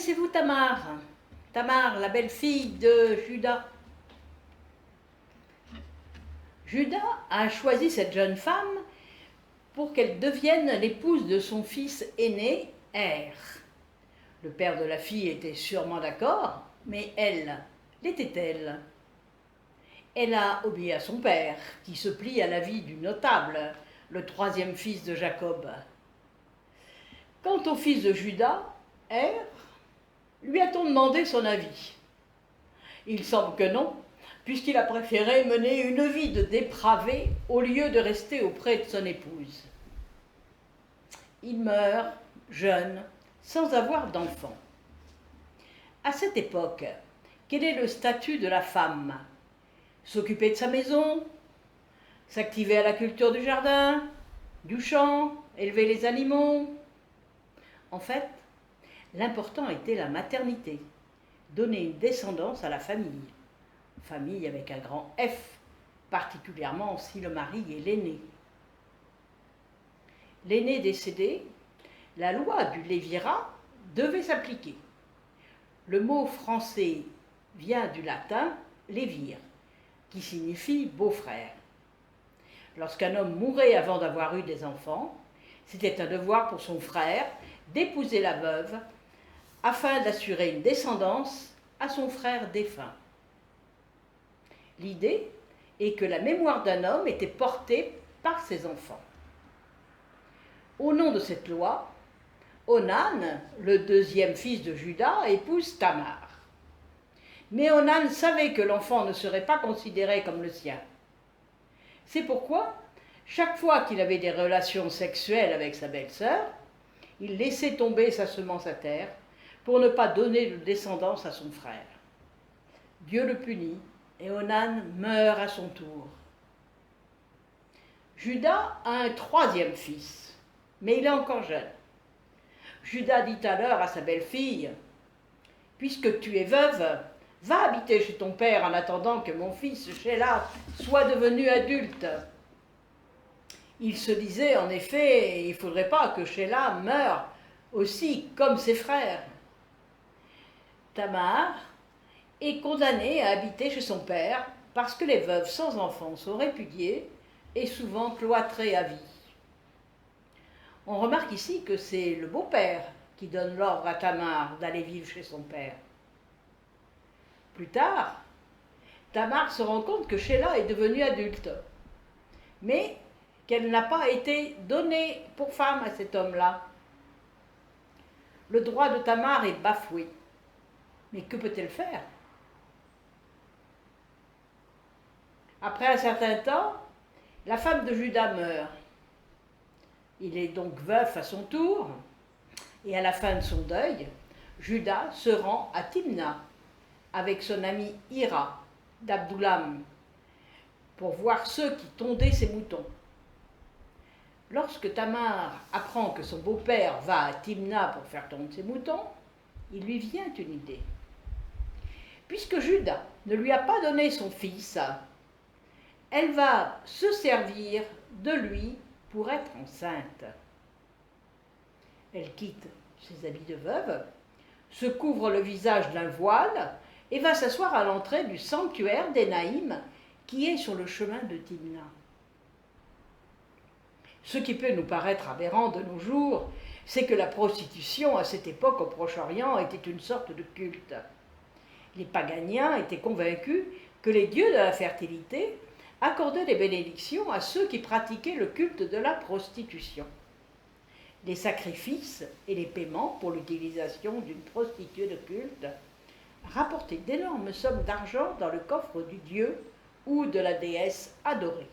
Connaissez-vous Tamar? Tamar, la belle-fille de Juda. Juda a choisi cette jeune femme pour qu'elle devienne l'épouse de son fils aîné, Er. Le père de la fille était sûrement d'accord, mais elle, l'était-elle? Elle a obéi à son père, qui se plie à l'avis du notable, le troisième fils de Jacob. Quant au fils de Juda, Er, lui a-t-on demandé son avis? Il semble que non, puisqu'il a préféré mener une vie de dépravé au lieu de rester auprès de son épouse. Il meurt jeune, sans avoir d'enfant. À cette époque, quel est le statut de la femme? S'occuper de sa maison, s'activer à la culture du jardin, du champ, élever les animaux? En fait, l'important était la maternité, donner une descendance à la famille. Famille avec un grand F, particulièrement si le mari est l'aîné. L'aîné décédé, la loi du lévirat devait s'appliquer. Le mot français vient du latin lévir, qui signifie beau-frère. Lorsqu'un homme mourait avant d'avoir eu des enfants, c'était un devoir pour son frère d'épouser la veuve afin d'assurer une descendance à son frère défunt. L'idée est que la mémoire d'un homme était portée par ses enfants. Au nom de cette loi, Onan, le deuxième fils de Juda, épouse Tamar. Mais Onan savait que l'enfant ne serait pas considéré comme le sien. C'est pourquoi, chaque fois qu'il avait des relations sexuelles avec sa belle-sœur, il laissait tomber sa semence à terre pour ne pas donner de descendance à son frère. Dieu le punit et Onan meurt à son tour. Juda a un troisième fils, mais il est encore jeune. Juda dit alors à sa belle-fille, « Puisque tu es veuve, va habiter chez ton père en attendant que mon fils Shelah soit devenu adulte. » Il se disait en effet, il ne faudrait pas que Shelah meure aussi comme ses frères. Tamar est condamnée à habiter chez son père parce que les veuves sans enfants sont répudiées et souvent cloîtrées à vie. On remarque ici que c'est le beau-père qui donne l'ordre à Tamar d'aller vivre chez son père. Plus tard, Tamar se rend compte que Shelah est devenue adulte, mais qu'elle n'a pas été donnée pour femme à cet homme-là. Le droit de Tamar est bafoué. Mais que peut-elle faire? Après un certain temps, la femme de Juda meurt. Il est donc veuf à son tour, et à la fin de son deuil, Juda se rend à Timna avec son ami Hira d'Abdoulam pour voir ceux qui tondaient ses moutons. Lorsque Tamar apprend que son beau-père va à Timna pour faire tondre ses moutons, il lui vient une idée. Puisque Juda ne lui a pas donné son fils, elle va se servir de lui pour être enceinte. Elle quitte ses habits de veuve, se couvre le visage d'un voile et va s'asseoir à l'entrée du sanctuaire d'Énaïm qui est sur le chemin de Timna. Ce qui peut nous paraître aberrant de nos jours, c'est que la prostitution à cette époque au Proche-Orient était une sorte de culte. Les paganiens étaient convaincus que les dieux de la fertilité accordaient des bénédictions à ceux qui pratiquaient le culte de la prostitution. Les sacrifices et les paiements pour l'utilisation d'une prostituée de culte rapportaient d'énormes sommes d'argent dans le coffre du dieu ou de la déesse adorée.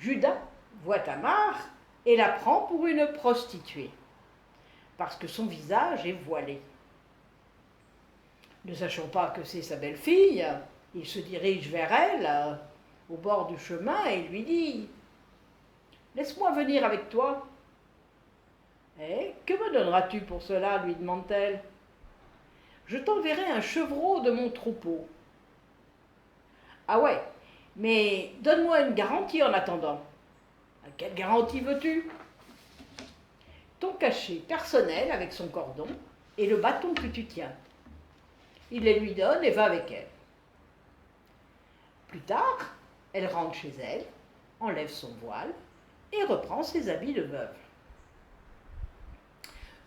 Juda voit Tamar et la prend pour une prostituée, parce que son visage est voilé. Ne sachant pas que c'est sa belle-fille, il se dirige vers elle, au bord du chemin, et lui dit « Laisse-moi venir avec toi. »« Eh, que me donneras-tu pour cela » lui demande-t-elle. « Je t'enverrai un chevreau de mon troupeau. »« Ah ouais, mais donne-moi une garantie en attendant. »« Quelle garantie veux-tu » ?»« ton cachet personnel avec son cordon et le bâton que tu tiens. Il les lui donne et va avec elle. Plus tard, elle rentre chez elle, enlève son voile et reprend ses habits de veuve.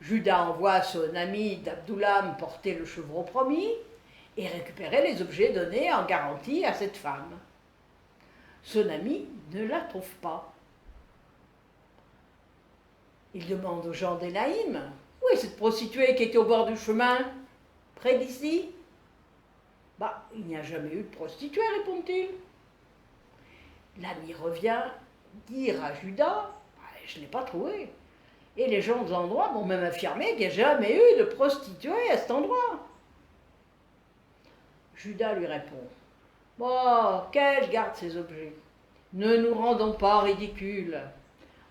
Judas envoie son ami d'Abdoulam porter le chevreau promis et récupérer les objets donnés en garantie à cette femme. Son ami ne la trouve pas. Il demande aux gens d'Énaïm, « Où est cette prostituée qui était au bord du chemin, près d'ici ?» « Il n'y a jamais eu de prostituée, répond-il. » L'ami revient dire à Judas, « Je ne l'ai pas trouvée. » Et les gens de l'endroit m'ont même affirmé qu'il n'y a jamais eu de prostituée à cet endroit. Judas lui répond, « Bon, qu'elle garde ces objets. Ne nous rendons pas ridicules.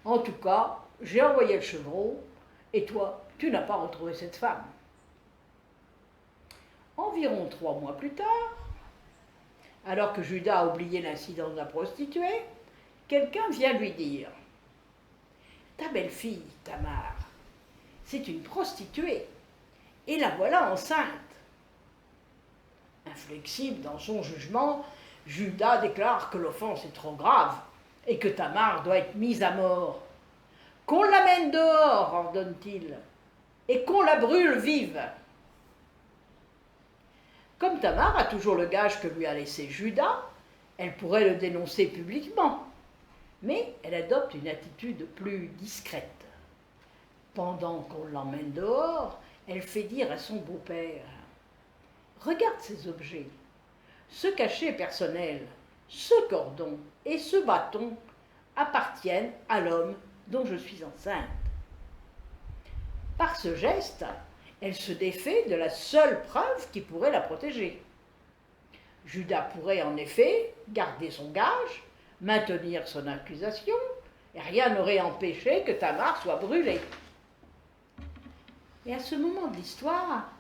En tout cas, j'ai envoyé le chevreau, et toi, tu n'as pas retrouvé cette femme. » Environ 3 mois plus tard, alors que Judas a oublié l'incident de la prostituée, quelqu'un vient lui dire « Ta belle-fille, Tamar, c'est une prostituée, et la voilà enceinte. » Inflexible dans son jugement, Judas déclare que l'offense est trop grave et que Tamar doit être mise à mort. « Qu'on l'amène dehors, ordonne-t-il, et qu'on la brûle vive. » Comme Tamar a toujours le gage que lui a laissé Judas, elle pourrait le dénoncer publiquement, mais elle adopte une attitude plus discrète. Pendant qu'on l'emmène dehors, elle fait dire à son beau-père « Regarde ces objets, ce cachet personnel, ce cordon et ce bâton appartiennent à l'homme dont je suis enceinte. » Par ce geste, elle se défait de la seule preuve qui pourrait la protéger. Judas pourrait en effet garder son gage, maintenir son accusation, et rien n'aurait empêché que Tamar soit brûlée. Et à ce moment de l'histoire,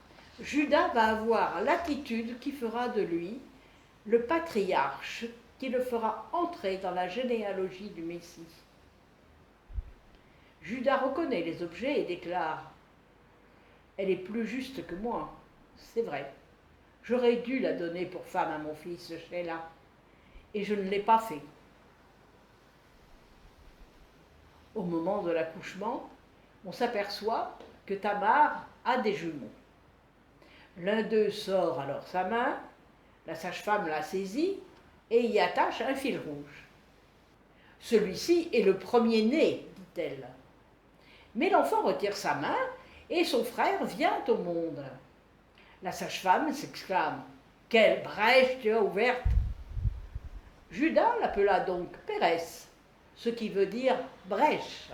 Judas va avoir l'attitude qui fera de lui le patriarche qui le fera entrer dans la généalogie du Messie. Judas reconnaît les objets et déclare « Elle est plus juste que moi, c'est vrai. J'aurais dû la donner pour femme à mon fils Sheila, et je ne l'ai pas fait. » Au moment de l'accouchement, on s'aperçoit que Tamar a des jumeaux. L'un d'eux sort alors sa main, la sage-femme la saisit et y attache un fil rouge. « Celui-ci est le premier-né, dit-elle. Mais l'enfant retire sa main et son frère vient au monde. La sage-femme s'exclame « Quelle brèche tu as ouverte !» Judas l'appela donc Pérès, ce qui veut dire brèche.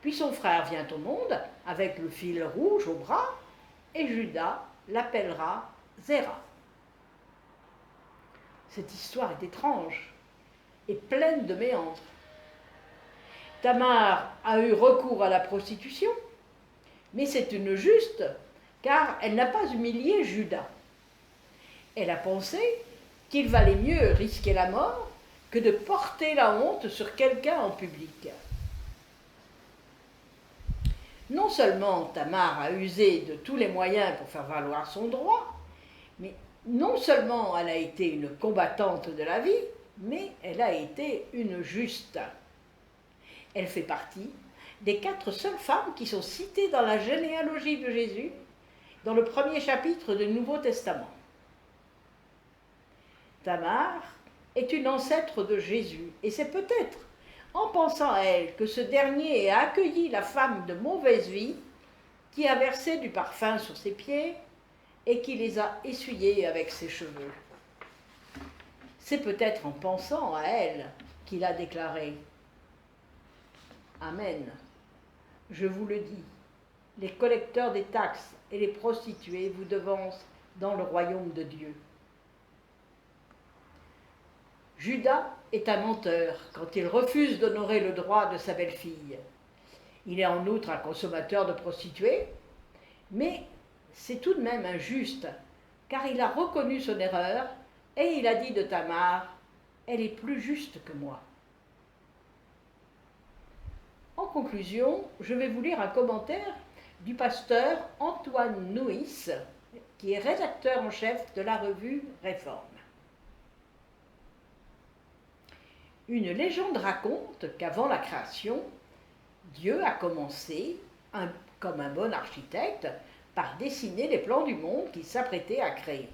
Puis son frère vient au monde avec le fil rouge au bras et Judas l'appellera Zéra. Cette histoire est étrange et pleine de méandres. Tamar a eu recours à la prostitution, mais c'est une juste car elle n'a pas humilié Judas. Elle a pensé qu'il valait mieux risquer la mort que de porter la honte sur quelqu'un en public. Non seulement Tamar a usé de tous les moyens pour faire valoir son droit, mais non seulement elle a été une combattante de la vie, mais elle a été une juste. Elle fait partie des 4 seules femmes qui sont citées dans la généalogie de Jésus, dans le premier chapitre du Nouveau Testament. Tamar est une ancêtre de Jésus, et c'est peut-être en pensant à elle que ce dernier a accueilli la femme de mauvaise vie qui a versé du parfum sur ses pieds et qui les a essuyés avec ses cheveux. C'est peut-être en pensant à elle qu'il a déclaré « Amen, je vous le dis, les collecteurs des taxes et les prostituées vous devancent dans le royaume de Dieu. » Judas est un menteur quand il refuse d'honorer le droit de sa belle-fille. Il est en outre un consommateur de prostituées, mais c'est tout de même injuste, car il a reconnu son erreur et il a dit de Tamar « Elle est plus juste que moi. » En conclusion, je vais vous lire un commentaire du pasteur Antoine Nuis, qui est rédacteur en chef de la revue Réforme. Une légende raconte qu'avant la création, Dieu a commencé, comme un bon architecte, par dessiner les plans du monde qu'il s'apprêtait à créer.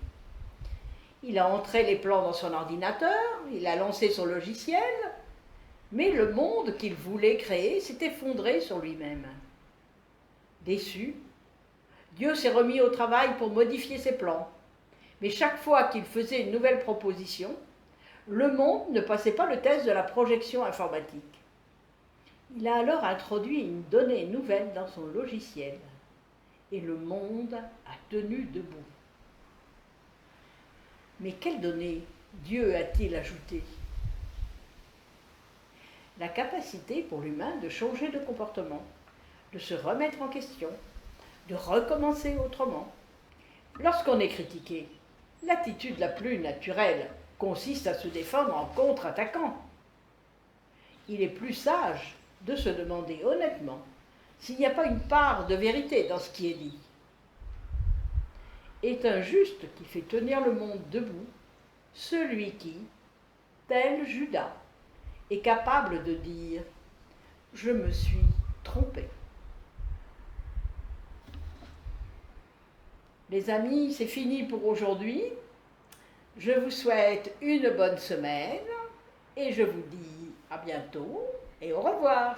Il a entré les plans dans son ordinateur, il a lancé son logiciel, mais le monde qu'il voulait créer s'est effondré sur lui-même. Déçu, Dieu s'est remis au travail pour modifier ses plans. Mais chaque fois qu'il faisait une nouvelle proposition, le monde ne passait pas le test de la projection informatique. Il a alors introduit une donnée nouvelle dans son logiciel et le monde a tenu debout. Mais quelle donnée Dieu a-t-il ajoutée? La capacité pour l'humain de changer de comportement, de se remettre en question, de recommencer autrement. Lorsqu'on est critiqué, l'attitude la plus naturelle consiste à se défendre en contre-attaquant. Il est plus sage de se demander honnêtement s'il n'y a pas une part de vérité dans ce qui est dit. Est un juste qui fait tenir le monde debout, celui qui, tel Judas, est capable de dire « Je me suis trompé ». Les amis, c'est fini pour aujourd'hui. Je vous souhaite une bonne semaine et je vous dis à bientôt et au revoir.